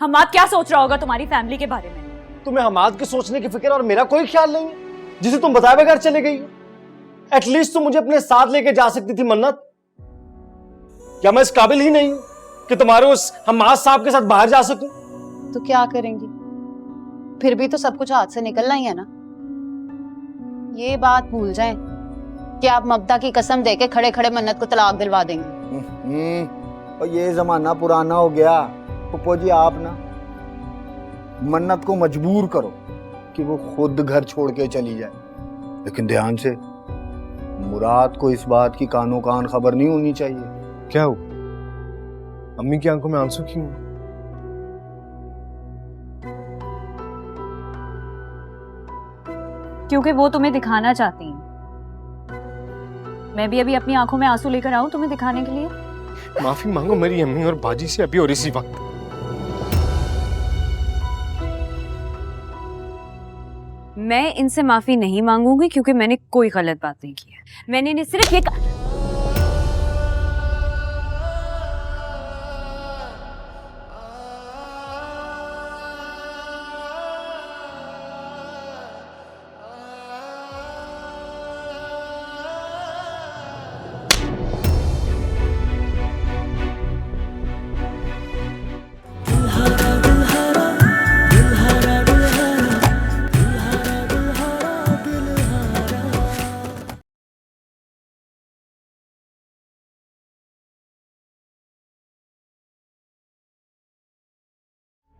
हमाद क्या सोच रहा होगा तुम्हारी फैमिली के बारे में? तुम्हें हमाद के सोचने की फिक्र और मेरा कोई ख्याल नहीं है, जिसे तुम बताए बगैर चले गई हो। एटलीस्ट तुम मुझे अपने साथ लेके जा सकती थी मन्नत। क्या मैं इस काबिल ही नहीं हूं कि तुम्हारे उस हमाद साहब के साथ बाहर जा सकूं? तो क्या करेंगी? फिर भी तो सब कुछ हाथ से निकलना ही है ना। ये बात भूल जाएं कि आप ममता की कसम देके खड़े खड़े मन्नत को तलाक दिलवा देंगे। और ये जमाना पुराना हो गया। पप्पो जी आप ना मन्नत को मजबूर करो कि वो खुद घर छोड़ के चली जाए, लेकिन ध्यान से, मुराद को इस बात की कानो कान खबर नहीं होनी चाहिए। क्या हो? अम्मी की आंखों में आंसू क्यों? क्योंकि वो तुम्हें दिखाना चाहती हैं। मैं भी अभी अपनी आंखों में आंसू लेकर आऊं तुम्हें दिखाने के लिए? माफी मांगो मेरी अम्मी और बाजी से अभी और इसी वक्त। मैं इनसे माफी नहीं मांगूंगी क्योंकि मैंने कोई गलत बात नहीं की है। मैंने इन्हें सिर्फ ये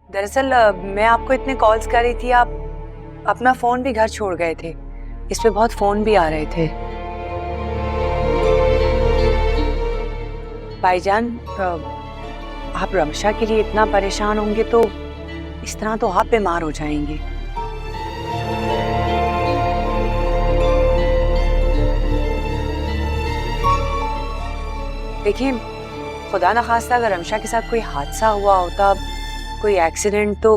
दरअसल मैं आपको इतने कॉल्स कर रही थी, आप अपना फोन भी घर छोड़ गए थे। इस पे बहुत फोन भी आ रहे थे। भाईजान, आप रमशा के लिए इतना परेशान होंगे तो इस तरह तो आप बीमार हो जाएंगे। देखिए, खुदा ना खास्ता अगर रमशा के साथ कोई हादसा हुआ होता, कोई एक्सीडेंट, तो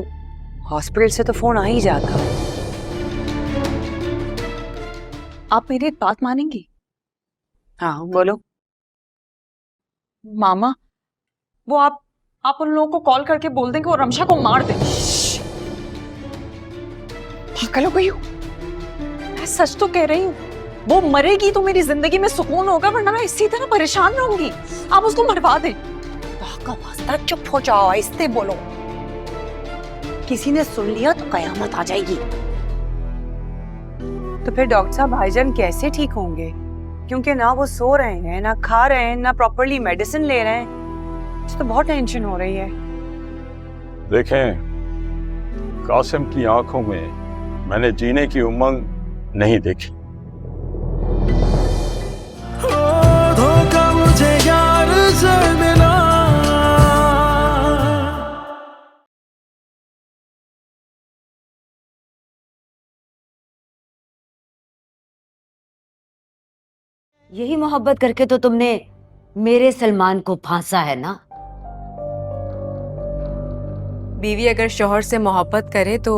हॉस्पिटल से तो फोन आ ही जाता। आप मेरी एक बात मानेंगी? हाँ बोलो। मामा, वो आप उन लोगों को कॉल करके बोल दें कि वो रमशा को मार दें। पागल हो गई हूँ? मैं सच तो कह रही हूँ। वो मरेगी तो मेरी जिंदगी में सुकून होगा, वरना मैं इसी तरह परेशान रहूंगी। आप उसको मरवा दें। का वास्ता चुप हो जाओ, आहिस्ते बोलो। किसी ने सुन लिया तो कयामत आ जाएगी। तो फिर डॉक्टर साहब, भाईजान कैसे ठीक होंगे? क्योंकि ना वो सो रहे हैं, ना खा रहे हैं, ना प्रॉपर्ली मेडिसिन ले रहे हैं। मुझे तो बहुत टेंशन हो रही है। देखें, कासिम की आंखों में मैंने जीने की उमंग नहीं देखी। धोखा मुझे यार से मिला। यही मोहब्बत करके तो तुमने मेरे सलमान को फांसा है ना? बीवी अगर शौहर से मोहब्बत करे तो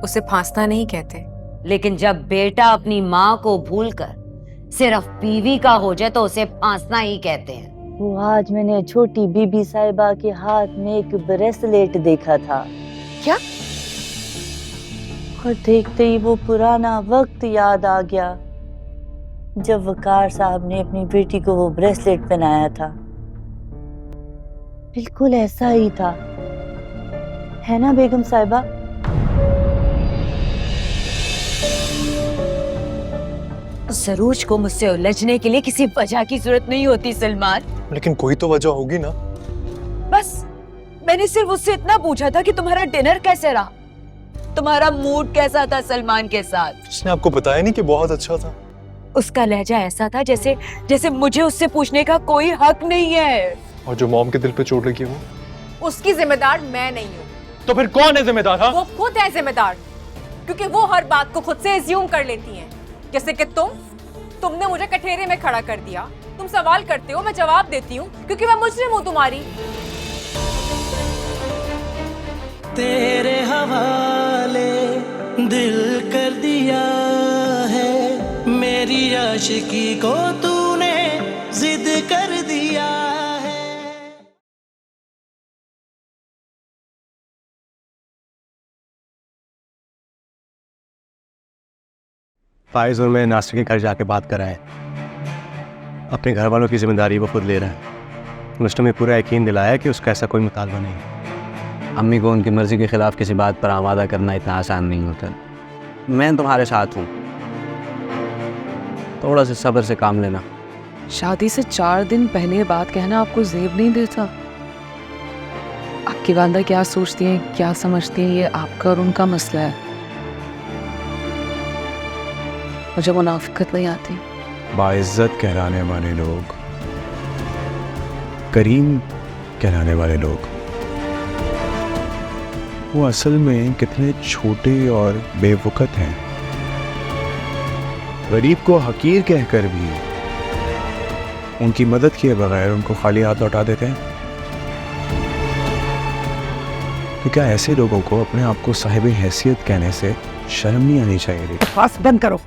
उसे फांसना नहीं कहते। लेकिन जब बेटा अपनी माँ को भूलकर सिर्फ बीवी का हो जाए तो उसे फांसना ही कहते हैं। वो आज मैंने छोटी बीबी साहिबा के हाथ में एक ब्रेसलेट देखा था। क्या? और देखते ही वो पुराना वक्त याद आ गया जब वकार साहब ने अपनी बेटी को वो ब्रेसलेट पहनाया था। बिल्कुल ऐसा ही था, है ना बेगम साहिबा? सरूज को मुझसे उलझने के लिए किसी वजह की जरूरत नहीं होती सलमान। लेकिन कोई तो वजह होगी ना। बस मैंने सिर्फ उससे इतना पूछा था कि तुम्हारा डिनर कैसे रहा, तुम्हारा मूड कैसा था सलमान के साथ। उसने आपको बताया नहीं कि बहुत अच्छा था? उसका लहजा ऐसा था जैसे जैसे मुझे उससे पूछने का कोई हक नहीं है। और जो मॉम के दिल पे चोट लगी वो? उसकी जिम्मेदार मैं नहीं हूँ। तो फिर कौन है जिम्मेदार? हाँ? वो खुद है जिम्मेदार, क्योंकि वो हर बात को खुद से एज्यूम कर लेती हैं। जैसे कि तुमने मुझे कठेरे में खड़ा कर दिया। तुम सवाल करते हो, मैं जवाब देती हूँ, क्योंकि मैं मुजरिम हूँ तुम्हारी। तेरे हवाले दिल कर दिया है, मेरी आशिकी को तूने जिद कर दिया। फाइज और मैं नासिर के घर जाके बात कराएं। अपने घर वालों की जिम्मेदारी वो खुद ले रहा है। उसने हमें पूरा यकीन दिलाया कि उसका ऐसा कोई मुतालबा नहीं। अम्मी को उनकी मर्जी के खिलाफ किसी बात पर आमादा करना इतना आसान नहीं होता। मैं तुम्हारे साथ हूँ, थोड़ा सा सब्र से काम लेना। शादी से 4 दिन पहले बात कहना आपको जेब नहीं देता? आपकी वालदा क्या सोचती हैं, क्या समझती हैं, ये आपका और उनका मसला है। मुझे मुनाफिकत नहीं आती। बाइज्जत कहलाने वाले लोग, करीम कहलाने वाले लोग, वो असल में कितने छोटे और बेवकूफ़ हैं। गरीब को हकीर कहकर भी उनकी मदद किए बगैर उनको खाली हाथ लौटा देते हैं। तो क्या ऐसे लोगों को अपने आप को साहिब हैसियत कहने से शर्म नहीं आनी चाहिए? बस बंद करो।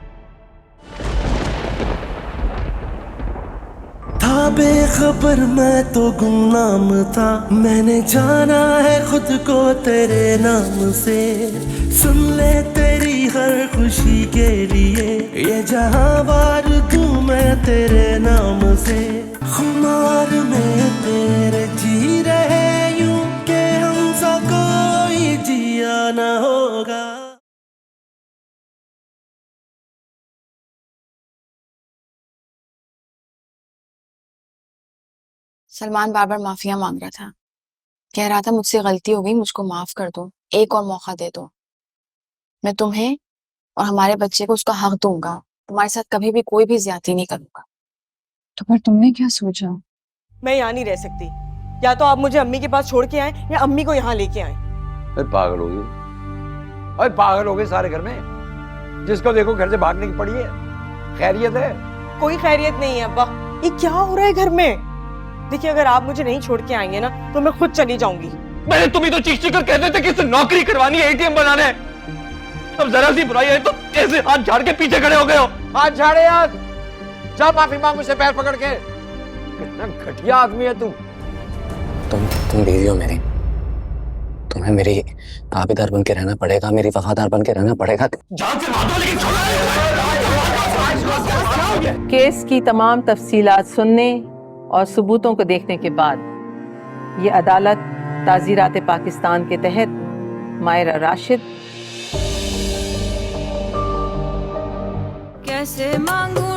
था बेखबर मैं तो गुमनाम था, मैंने जाना है खुद को तेरे नाम से। सुन ले तेरी हर खुशी के लिए ये जहां वार दूं मैं तेरे नाम से। खुमार में तेरे जी रहे यूं के हमसा कोई जिया ना होगा। सलमान बार बार माफिया मांग रहा था, कह रहा था मुझसे गलती हो गई, मुझको माफ कर दो, एक और मौका दे दो। मैं तुम्हें और हमारे बच्चे को उसका हक दूंगा, तुम्हारे साथ कभी भी कोई भी ज्यादती नहीं करूंगा। तो पर तुमने क्या सोचा? मैं यहाँ नहीं रह सकती, या तो आप मुझे अम्मी के पास छोड़ के आए या अम्मी को यहाँ लेके आए। पागल हो गई, अरे पागल हो गए सारे घर में। जिसको देखो घर से भागने की पड़ी है। खैरियत है? कोई खैरियत नहीं है अब्बा, ये क्या हो रहा है घर में? देखिए अगर आप मुझे नहीं छोड़ के आएंगे ना तो मैं खुद चली जाऊंगी। मैंने तुम्हें तो चीख चीख कर कहते थे कि इससे नौकरी करवानी है, एटीएम बनाना है। अब जरा सी बुराई है तो ऐसे हाथ झाड़ के पीछे खड़े हो गए हो। हाथ झाड़े यार, जा माफी मांग मुझसे पैर पकड़ के। कितना घटिया आदमी है तू। तुम बीवी हो मेरी, तुम्हें मेरी ताबेदार बन के रहना पड़ेगा, मेरी वफादार बन के रहना पड़ेगा। जान से मार दो लेकिन केस की तमाम तफसीलात सुनने और सबूतों को देखने के बाद ये अदालत ताज़ीरात पाकिस्तान के तहत मायरा राशिद कैसे मांगू